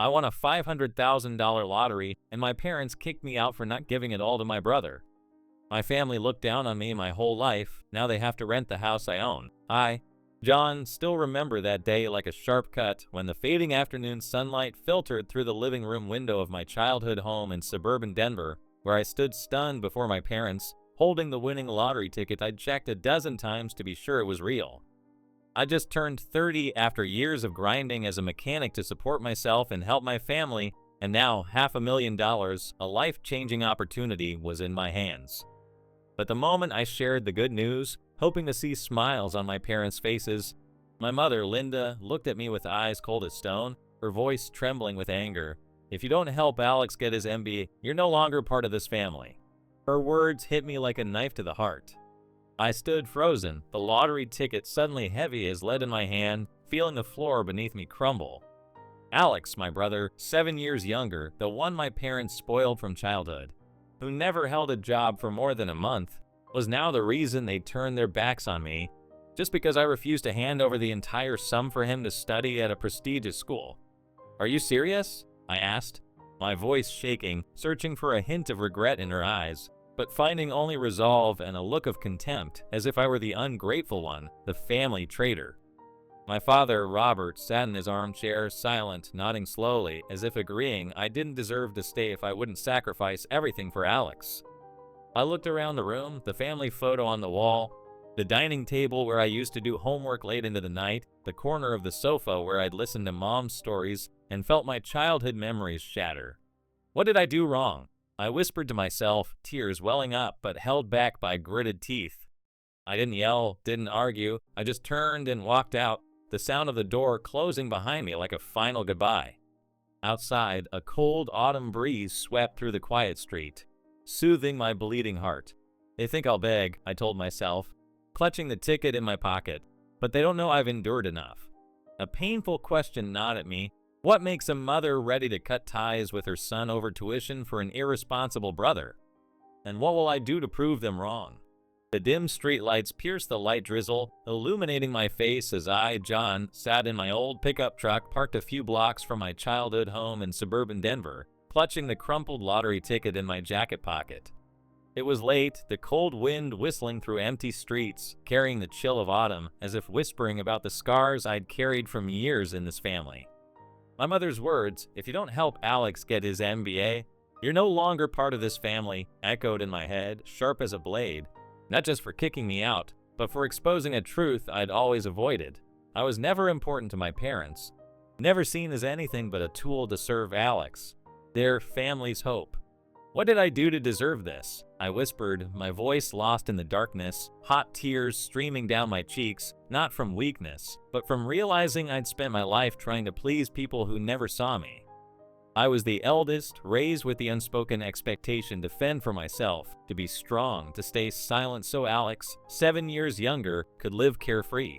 I won a $500,000 lottery, and my parents kicked me out for not giving it all to my brother. My family looked down on me my whole life. Now they have to rent the house I own. John, still remember that day like a sharp cut when the fading afternoon sunlight filtered through the living room window of my childhood home in suburban Denver, where I stood stunned before my parents, holding the winning lottery ticket I'd checked a dozen times to be sure it was real. I just turned 30 after years of grinding as a mechanic to support myself and help my family, and now $500,000, a life-changing opportunity, was in my hands. But the moment I shared the good news, hoping to see smiles on my parents' faces, my mother, Linda, looked at me with eyes cold as stone, her voice trembling with anger. "If you don't help Alex get his MBA, you're no longer part of this family." Her words hit me like a knife to the heart. I stood frozen, the lottery ticket suddenly heavy as lead in my hand, feeling the floor beneath me crumble. Alex, my brother, 7 years younger, the one my parents spoiled from childhood, who never held a job for more than a month, was now the reason they turned their backs on me, just because I refused to hand over the entire sum for him to study at a prestigious school. "Are you serious?" I asked, my voice shaking, searching for a hint of regret in her eyes, but finding only resolve and a look of contempt, as if I were the ungrateful one, the family traitor. My father, Robert, sat in his armchair, silent, nodding slowly, as if agreeing I didn't deserve to stay if I wouldn't sacrifice everything for Alex. I looked around the room, the family photo on the wall, the dining table where I used to do homework late into the night, the corner of the sofa where I'd listened to Mom's stories, and felt my childhood memories shatter. What did I do wrong? I whispered to myself, tears welling up but held back by gritted teeth. I didn't yell, didn't argue, I just turned and walked out, the sound of the door closing behind me like a final goodbye. Outside, a cold autumn breeze swept through the quiet street, soothing my bleeding heart. They think I'll beg, I told myself, clutching the ticket in my pocket, but they don't know I've endured enough. A painful question gnawed at me. What makes a mother ready to cut ties with her son over tuition for an irresponsible brother? And what will I do to prove them wrong? The dim streetlights pierced the light drizzle, illuminating my face as I, John, sat in my old pickup truck parked a few blocks from my childhood home in suburban Denver, clutching the crumpled lottery ticket in my jacket pocket. It was late, the cold wind whistling through empty streets, carrying the chill of autumn, as if whispering about the scars I'd carried from years in this family. My mother's words, "If you don't help Alex get his MBA, you're no longer part of this family," echoed in my head, sharp as a blade, not just for kicking me out, but for exposing a truth I'd always avoided. I was never important to my parents, never seen as anything but a tool to serve Alex, their family's hope. What did I do to deserve this? I whispered, my voice lost in the darkness, hot tears streaming down my cheeks, not from weakness, but from realizing I'd spent my life trying to please people who never saw me. I was the eldest, raised with the unspoken expectation to fend for myself, to be strong, to stay silent so Alex, 7 years younger, could live carefree.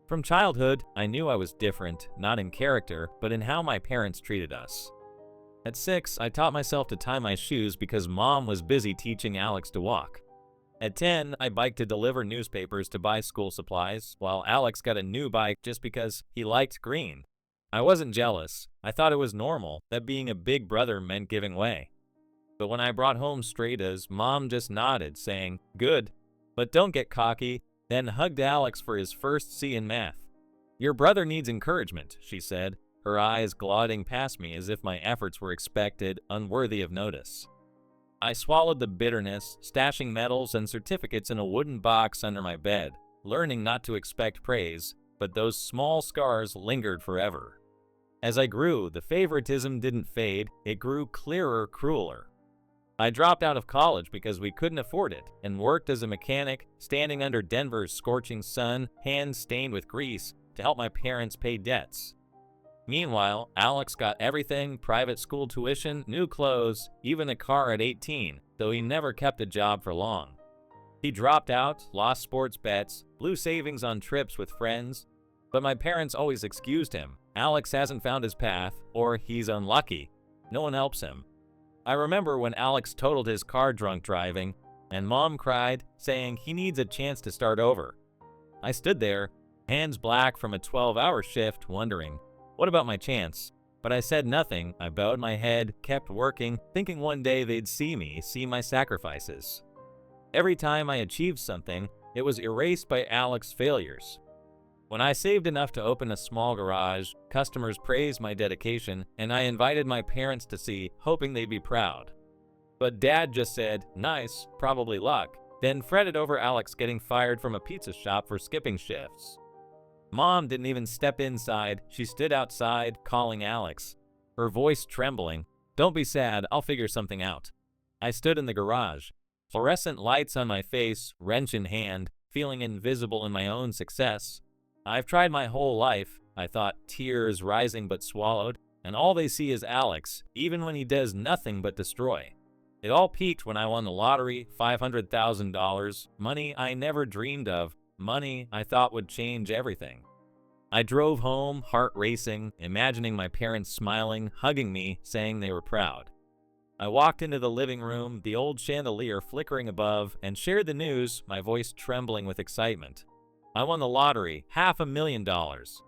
From childhood, I knew I was different, not in character, but in how my parents treated us. At 6, I taught myself to tie my shoes because Mom was busy teaching Alex to walk. At 10, I biked to deliver newspapers to buy school supplies, while Alex got a new bike just because he liked green. I wasn't jealous. I thought it was normal, that being a big brother meant giving way. But when I brought home straight A's, Mom just nodded, saying, "Good, but don't get cocky," then hugged Alex for his first C in math. "Your brother needs encouragement," she said, her eyes gliding past me as if my efforts were expected, unworthy of notice. I swallowed the bitterness, stashing medals and certificates in a wooden box under my bed, learning not to expect praise, but those small scars lingered forever. As I grew, the favoritism didn't fade, it grew clearer, crueler. I dropped out of college because we couldn't afford it, and worked as a mechanic, standing under Denver's scorching sun, hands stained with grease, to help my parents pay debts. Meanwhile, Alex got everything: private school tuition, new clothes, even a car at 18, though he never kept a job for long. He dropped out, lost sports bets, blew savings on trips with friends, but my parents always excused him. Alex hasn't found his path, or he's unlucky. No one helps him. I remember when Alex totaled his car drunk driving, and Mom cried, saying he needs a chance to start over. I stood there, hands black from a 12-hour shift, wondering, what about my chance? But I said nothing. I bowed my head, kept working, thinking one day they'd see me, see my sacrifices. Every time I achieved something, it was erased by Alex's failures. When I saved enough to open a small garage, customers praised my dedication, and I invited my parents to see, hoping they'd be proud. But Dad just said, "Nice, probably luck," then fretted over Alex getting fired from a pizza shop for skipping shifts. Mom didn't even step inside. She stood outside, calling Alex, her voice trembling. "Don't be sad, I'll figure something out." I stood in the garage, fluorescent lights on my face, wrench in hand, feeling invisible in my own success. I've tried my whole life, I thought, tears rising but swallowed, and all they see is Alex, even when he does nothing but destroy. It all peaked when I won the lottery, $500,000, money I never dreamed of, money I thought would change everything. I drove home, heart racing, imagining my parents smiling, hugging me, saying they were proud. I walked into the living room, the old chandelier flickering above, and shared the news, my voice trembling with excitement. I won the lottery, $500,000.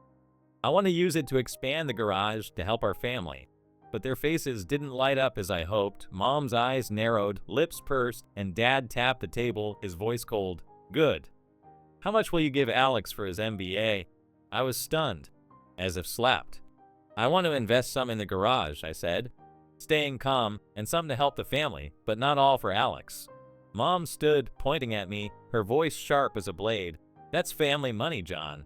I want to use it to expand the garage to help our family. But their faces didn't light up as I hoped. Mom's eyes narrowed, lips pursed, and Dad tapped the table, his voice cold. "Good. How much will you give Alex for his MBA?" I was stunned, as if slapped. "I want to invest some in the garage," I said, staying calm, "and some to help the family, but not all for Alex." Mom stood, pointing at me, her voice sharp as a blade. "That's family money, John.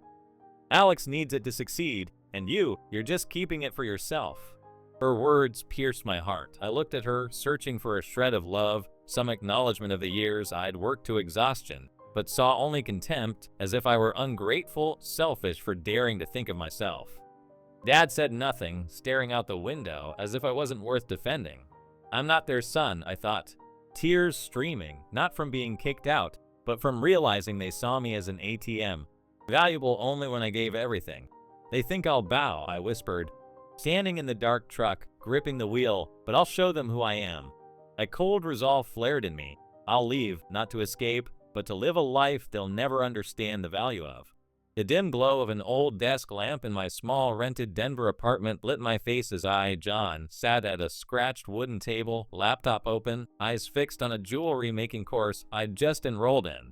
Alex needs it to succeed, and you're just keeping it for yourself." Her words pierced my heart. I looked at her, searching for a shred of love, some acknowledgement of the years I'd worked to exhaustion, but saw only contempt, as if I were ungrateful, selfish for daring to think of myself. Dad said nothing, staring out the window as if I wasn't worth defending. I'm not their son, I thought, tears streaming, not from being kicked out, but from realizing they saw me as an ATM, valuable only when I gave everything. "They think I'll bow," I whispered, standing in the dark truck, gripping the wheel, "but I'll show them who I am." A cold resolve flared in me. I'll leave, not to escape, but to live a life they'll never understand the value of. The dim glow of an old desk lamp in my small rented Denver apartment lit my face as I, John, sat at a scratched wooden table, laptop open, eyes fixed on a jewelry-making course I'd just enrolled in.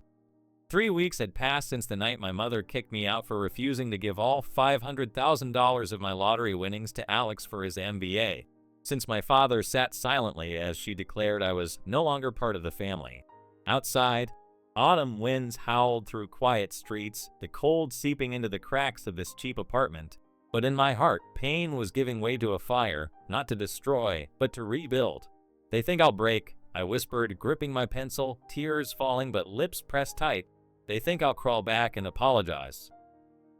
3 weeks had passed since the night my mother kicked me out for refusing to give all $500,000 of my lottery winnings to Alex for his MBA, since my father sat silently as she declared I was no longer part of the family. Outside, autumn winds howled through quiet streets, the cold seeping into the cracks of this cheap apartment. But in my heart, pain was giving way to a fire, not to destroy, but to rebuild. "They think I'll break," I whispered, gripping my pencil, tears falling but lips pressed tight. "They think I'll crawl back and apologize.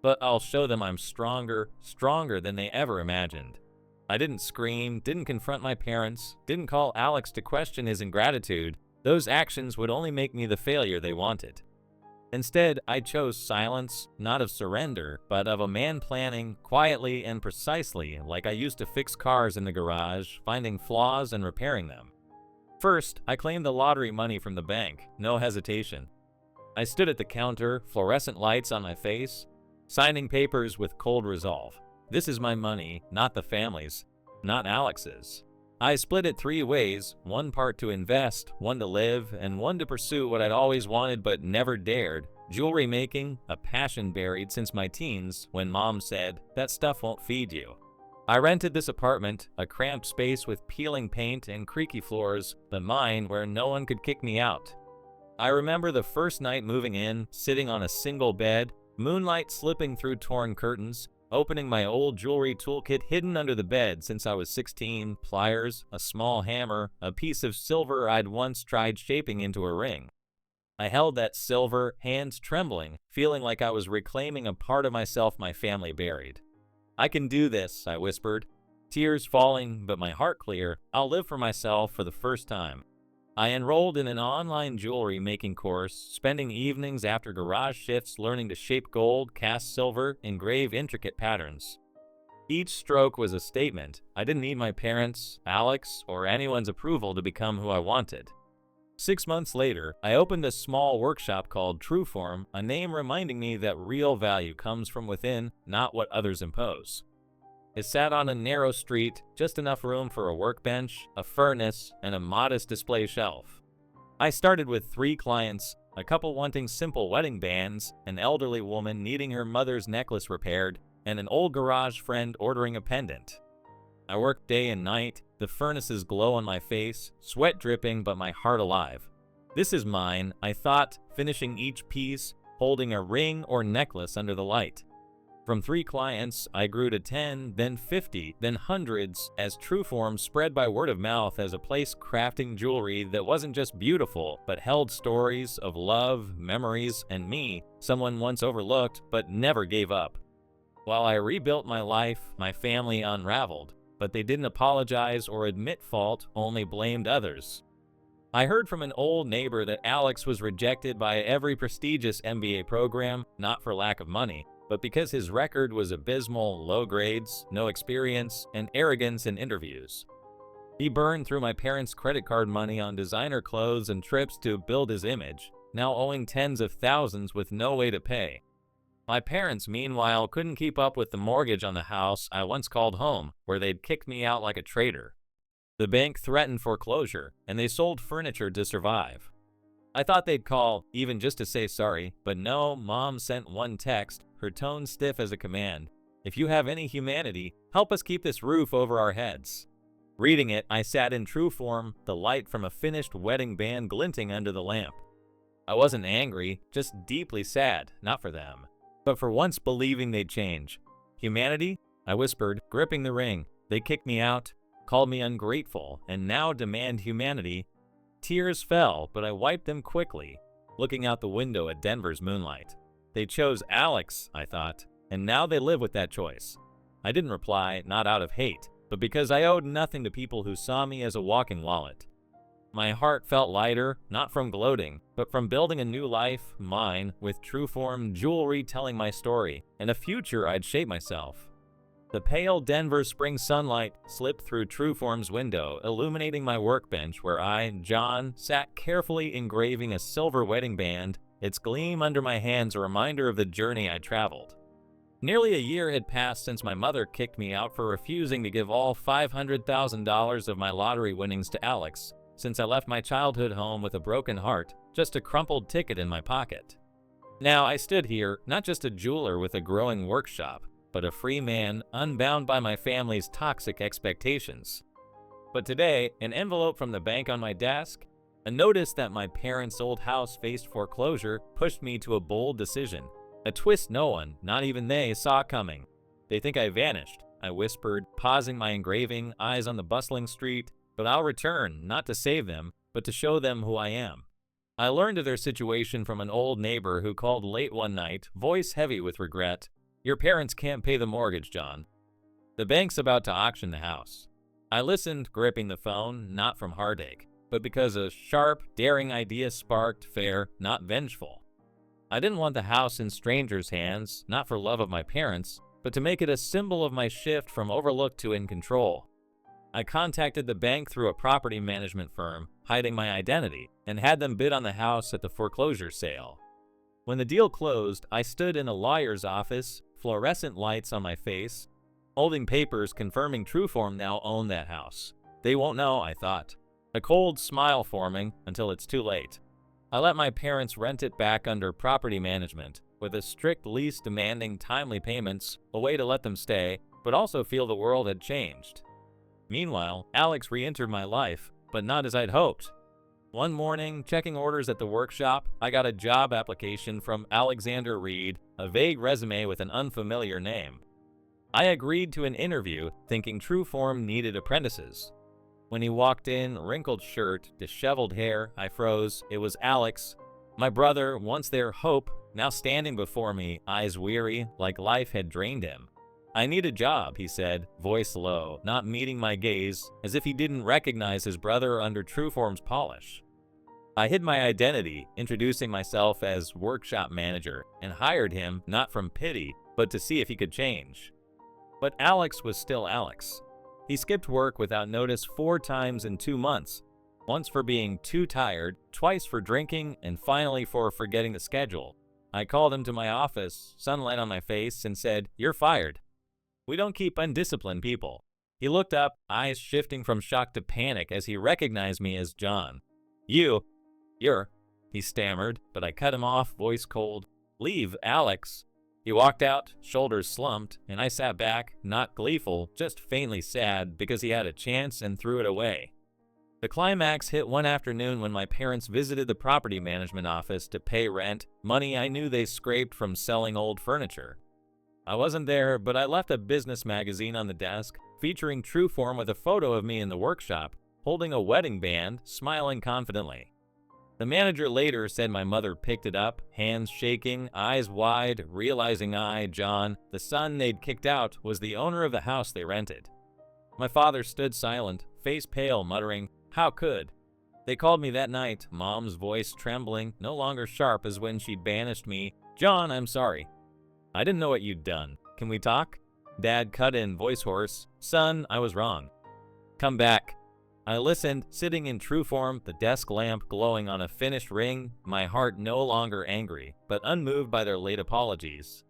But I'll show them I'm stronger, stronger than they ever imagined." I didn't scream, didn't confront my parents, didn't call Alex to question his ingratitude. Those actions would only make me the failure they wanted. Instead, I chose silence, not of surrender, but of a man planning, quietly and precisely, like I used to fix cars in the garage, finding flaws and repairing them. First, I claimed the lottery money from the bank, no hesitation. I stood at the counter, fluorescent lights on my face, signing papers with cold resolve. This is my money, not the family's, not Alex's. I split it 3 ways, one part to invest, one to live, and one to pursue what I'd always wanted but never dared, jewelry making, a passion buried since my teens when Mom said, "That stuff won't feed you." I rented this apartment, a cramped space with peeling paint and creaky floors, but mine where no one could kick me out. I remember the first night moving in, sitting on a single bed, moonlight slipping through torn curtains, opening my old jewelry toolkit hidden under the bed since I was 16, pliers, a small hammer, a piece of silver I'd once tried shaping into a ring. I held that silver, hands trembling, feeling like I was reclaiming a part of myself my family buried. "I can do this," I whispered, tears falling but my heart clear. "I'll live for myself for the first time." I enrolled in an online jewelry making course, spending evenings after garage shifts learning to shape gold, cast silver, engrave intricate patterns. Each stroke was a statement. I didn't need my parents', Alex, or anyone's approval to become who I wanted. 6 months later, I opened a small workshop called Trueform, a name reminding me that real value comes from within, not what others impose. It sat on a narrow street, just enough room for a workbench, a furnace, and a modest display shelf. I started with 3 clients, a couple wanting simple wedding bands, an elderly woman needing her mother's necklace repaired, and an old garage friend ordering a pendant. I worked day and night, the furnace's glow on my face, sweat dripping but my heart alive. This is mine, I thought, finishing each piece, holding a ring or necklace under the light. From 3 clients, I grew to 10, then 50, then hundreds, as Trueform spread by word of mouth as a place crafting jewelry that wasn't just beautiful, but held stories of love, memories, and me, someone once overlooked but never gave up. While I rebuilt my life, my family unraveled, but they didn't apologize or admit fault, only blamed others. I heard from an old neighbor that Alex was rejected by every prestigious MBA program, not for lack of money, but because his record was abysmal, low grades, no experience, and arrogance in interviews. He burned through my parents' credit card money on designer clothes and trips to build his image, now owing tens of thousands with no way to pay. My parents, meanwhile, couldn't keep up with the mortgage on the house I once called home, where they'd kicked me out like a traitor. The bank threatened foreclosure, and they sold furniture to survive. I thought they'd call, even just to say sorry, but no, Mom sent one text, her tone stiff as a command. If you have any humanity, help us keep this roof over our heads. Reading it, I sat in Trueform, the light from a finished wedding band glinting under the lamp. I wasn't angry, just deeply sad, not for them, but for once believing they'd change. Humanity? I whispered, gripping the ring. They kicked me out, called me ungrateful, and now demand humanity. Tears fell, but I wiped them quickly, looking out the window at Denver's moonlight. They chose Alex, I thought, and now they live with that choice. I didn't reply, not out of hate, but because I owed nothing to people who saw me as a walking wallet. My heart felt lighter, not from gloating, but from building a new life, mine, with Trueform jewelry telling my story, and a future I'd shape myself. The pale Denver spring sunlight slipped through Trueform's window, illuminating my workbench where I, John, sat carefully engraving a silver wedding band, its gleam under my hands a reminder of the journey I traveled. Nearly a year had passed since my mother kicked me out for refusing to give all $500,000 of my lottery winnings to Alex, since I left my childhood home with a broken heart, just a crumpled ticket in my pocket. Now I stood here, not just a jeweler with a growing workshop, but a free man, unbound by my family's toxic expectations. But today, an envelope from the bank on my desk, a notice that my parents' old house faced foreclosure, pushed me to a bold decision. A twist no one, not even they, saw coming. They think I vanished, I whispered, pausing my engraving, eyes on the bustling street, but I'll return, not to save them, but to show them who I am. I learned of their situation from an old neighbor who called late one night, voice heavy with regret. Your parents can't pay the mortgage, John. The bank's about to auction the house. I listened, gripping the phone, not from heartache, but because a sharp, daring idea sparked, fair, not vengeful. I didn't want the house in strangers' hands, not for love of my parents, but to make it a symbol of my shift from overlooked to in control. I contacted the bank through a property management firm, hiding my identity, and had them bid on the house at the foreclosure sale. When the deal closed, I stood in a lawyer's office, fluorescent lights on my face, holding papers confirming Trueform now owned that house. They won't know, I thought. A cold smile forming until it's too late. I let my parents rent it back under property management, with a strict lease demanding timely payments, a way to let them stay, but also feel the world had changed. Meanwhile, Alex re-entered my life, but not as I'd hoped. One morning, checking orders at the workshop, I got a job application from Alexander Reed, a vague resume with an unfamiliar name. I agreed to an interview, thinking Trueform needed apprentices. When he walked in, wrinkled shirt, disheveled hair, I froze. It was Alex, my brother, once their hope, now standing before me, eyes weary, like life had drained him. I need a job, he said, voice low, not meeting my gaze, as if he didn't recognize his brother under Trueform's polish. I hid my identity, introducing myself as workshop manager, and hired him not from pity, but to see if he could change. But Alex was still Alex. He skipped work without notice 4 times in 2 months, once for being too tired, twice for drinking, and finally for forgetting the schedule. I called him to my office, sunlight on my face, and said, "You're fired." We don't keep undisciplined people." He looked up, eyes shifting from shock to panic as he recognized me as John. You're, he stammered, but I cut him off, voice cold. "Leave, Alex." He walked out, shoulders slumped, and I sat back, not gleeful, just faintly sad because he had a chance and threw it away. The climax hit one afternoon when my parents visited the property management office to pay rent, money I knew they scraped from selling old furniture. I wasn't there, but I left a business magazine on the desk, featuring Trueform with a photo of me in the workshop, holding a wedding band, smiling confidently. The manager later said my mother picked it up, hands shaking, eyes wide, realizing I, John, the son they'd kicked out, was the owner of the house they rented. My father stood silent, face pale, muttering, "How could?" They called me that night, Mom's voice trembling, no longer sharp as when she'd banished me. "John, I'm sorry. I didn't know what you'd done. Can we talk?" Dad cut in, voice hoarse, "Son, I was wrong. Come back." I listened, sitting in Trueform, the desk lamp glowing on a finished ring, my heart no longer angry, but unmoved by their late apologies.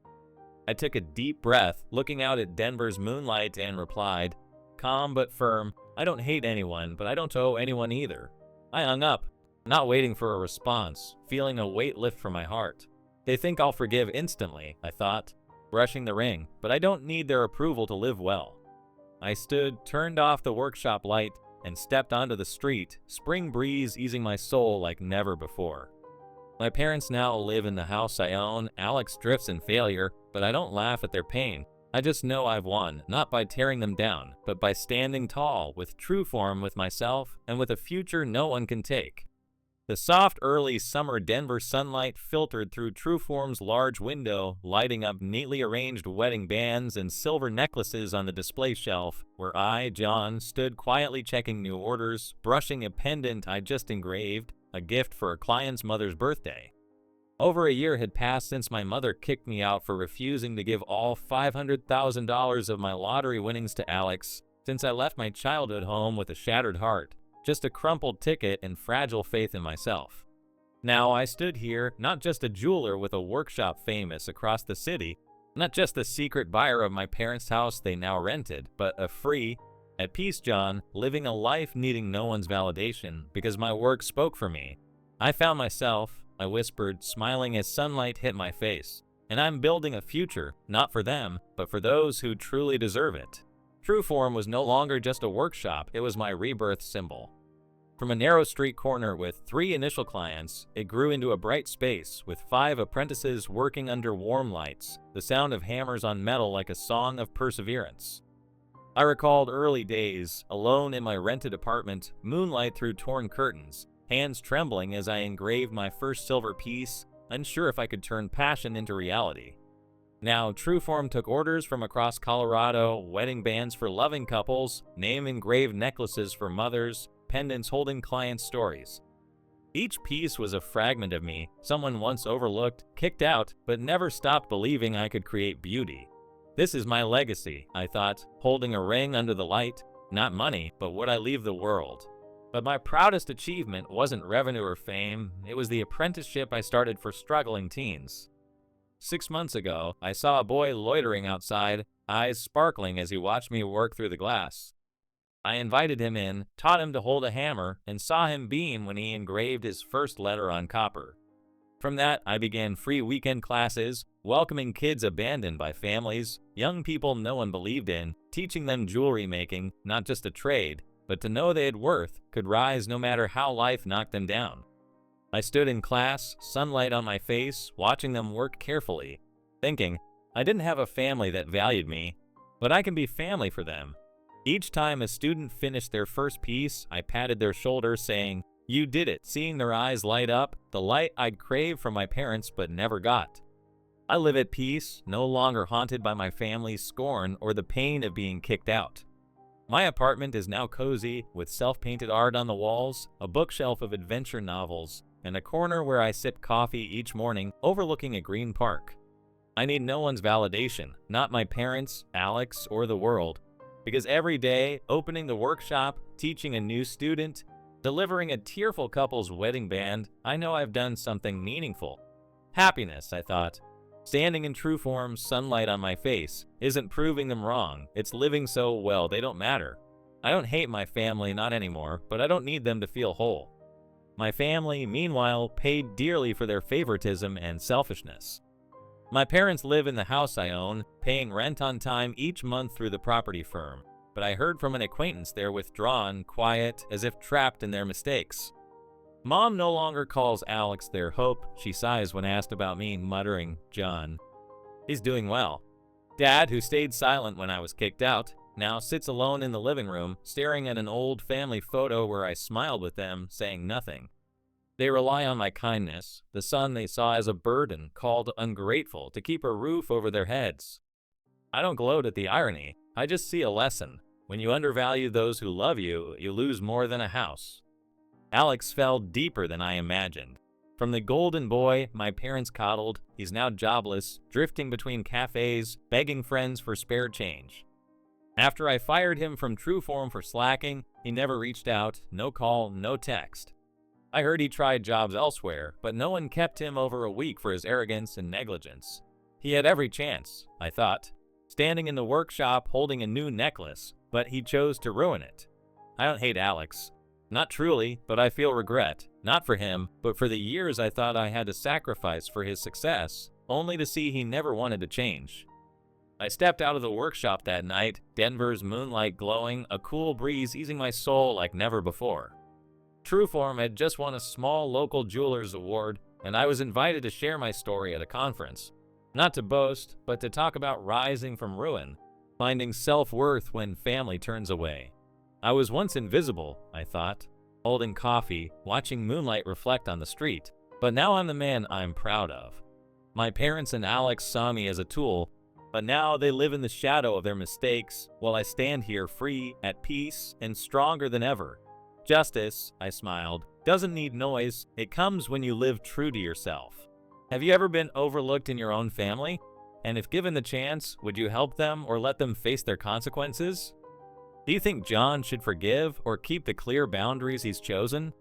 I took a deep breath, looking out at Denver's moonlight, and replied, calm but firm, "I don't hate anyone, but I don't owe anyone either." I hung up, not waiting for a response, feeling a weight lift from my heart. They think I'll forgive instantly, I thought, brushing the ring, but I don't need their approval to live well. I stood, turned off the workshop light, and stepped onto the street, spring breeze easing my soul like never before. My parents now live in the house I own. Alex drifts in failure, but I don't laugh at their pain. I just know I've won, not by tearing them down, but by standing tall, with Trueform, with myself, and with a future no one can take. The soft early summer Denver sunlight filtered through Trueform's large window, lighting up neatly arranged wedding bands and silver necklaces on the display shelf, where I, John, stood quietly checking new orders, brushing a pendant I'd just engraved, a gift for a client's mother's birthday. Over a year had passed since my mother kicked me out for refusing to give all $500,000 of my lottery winnings to Alex, since I left my childhood home with a shattered heart. Just a crumpled ticket and fragile faith in myself. Now I stood here, not just a jeweler with a workshop famous across the city, not just the secret buyer of my parents' house they now rented, but a free, at peace John, living a life needing no one's validation because my work spoke for me. I found myself, I whispered, smiling as sunlight hit my face, and I'm building a future, not for them, but for those who truly deserve it. Trueform was no longer just a workshop, it was my rebirth symbol. From a narrow street corner with 3 initial clients, it grew into a bright space with 5 apprentices working under warm lights, the sound of hammers on metal like a song of perseverance. I recalled early days, alone in my rented apartment, moonlight through torn curtains, hands trembling as I engraved my first silver piece, unsure if I could turn passion into reality. Now, Trueform took orders from across Colorado, wedding bands for loving couples, name-engraved necklaces for mothers, pendants holding clients' stories. Each piece was a fragment of me, someone once overlooked, kicked out, but never stopped believing I could create beauty. This is my legacy, I thought, holding a ring under the light, not money, but what I leave the world. But my proudest achievement wasn't revenue or fame, it was the apprenticeship I started for struggling teens. 6 months ago, I saw a boy loitering outside, eyes sparkling as he watched me work through the glass. I invited him in, taught him to hold a hammer, and saw him beam when he engraved his first letter on copper. From that, I began free weekend classes, welcoming kids abandoned by families, young people no one believed in, teaching them jewelry making, not just a trade, but to know they had worth, could rise no matter how life knocked them down. I stood in class, sunlight on my face, watching them work carefully, thinking, I didn't have a family that valued me, but I can be family for them. Each time a student finished their first piece, I patted their shoulder saying, "You did it," seeing their eyes light up, the light I'd craved from my parents but never got. I live at peace, no longer haunted by my family's scorn or the pain of being kicked out. My apartment is now cozy, with self-painted art on the walls, a bookshelf of adventure novels, and a corner where I sip coffee each morning overlooking a green park. I need no one's validation, not my parents, Alex, or the world, because every day, opening the workshop, teaching a new student, delivering a tearful couple's wedding band, I know I've done something meaningful. Happiness, I thought. Standing in true form, sunlight on my face, isn't proving them wrong. It's living so well they don't matter. I don't hate my family, not anymore, but I don't need them to feel whole. My family, meanwhile, paid dearly for their favoritism and selfishness. My parents live in the house I own, paying rent on time each month through the property firm, but I heard from an acquaintance they're withdrawn, quiet, as if trapped in their mistakes. Mom no longer calls Alex their hope. She sighs when asked about me, muttering, "John, he's doing well." Dad, who stayed silent when I was kicked out, now sits alone in the living room, staring at an old family photo where I smiled with them, saying nothing. They rely on my kindness, the son they saw as a burden, called ungrateful, to keep a roof over their heads. I don't gloat at the irony, I just see a lesson. When you undervalue those who love you, you lose more than a house. Alex fell deeper than I imagined. From the golden boy my parents coddled, he's now jobless, drifting between cafes, begging friends for spare change. After I fired him from True Form for slacking, he never reached out, no call, no text. I heard he tried jobs elsewhere, but no one kept him over a week for his arrogance and negligence. He had every chance, I thought, standing in the workshop holding a new necklace, but he chose to ruin it. I don't hate Alex. Not truly, but I feel regret, not for him, but for the years I thought I had to sacrifice for his success, only to see he never wanted to change. I stepped out of the workshop that night, Denver's moonlight glowing, a cool breeze easing my soul like never before. Trueform had just won a small local jeweler's award, and I was invited to share my story at a conference. Not to boast, but to talk about rising from ruin, finding self-worth when family turns away. I was once invisible, I thought, holding coffee, watching moonlight reflect on the street, but now I'm the man I'm proud of. My parents and Alex saw me as a tool, but now they live in the shadow of their mistakes, while I stand here free, at peace, and stronger than ever. Justice, I smiled, doesn't need noise. It comes when you live true to yourself. Have you ever been overlooked in your own family? And if given the chance, would you help them or let them face their consequences? Do you think John should forgive or keep the clear boundaries he's chosen?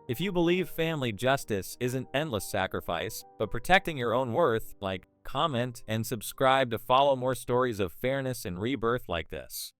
If you believe family justice isn't endless sacrifice, but protecting your own worth, like, comment and subscribe to follow more stories of fairness and rebirth like this.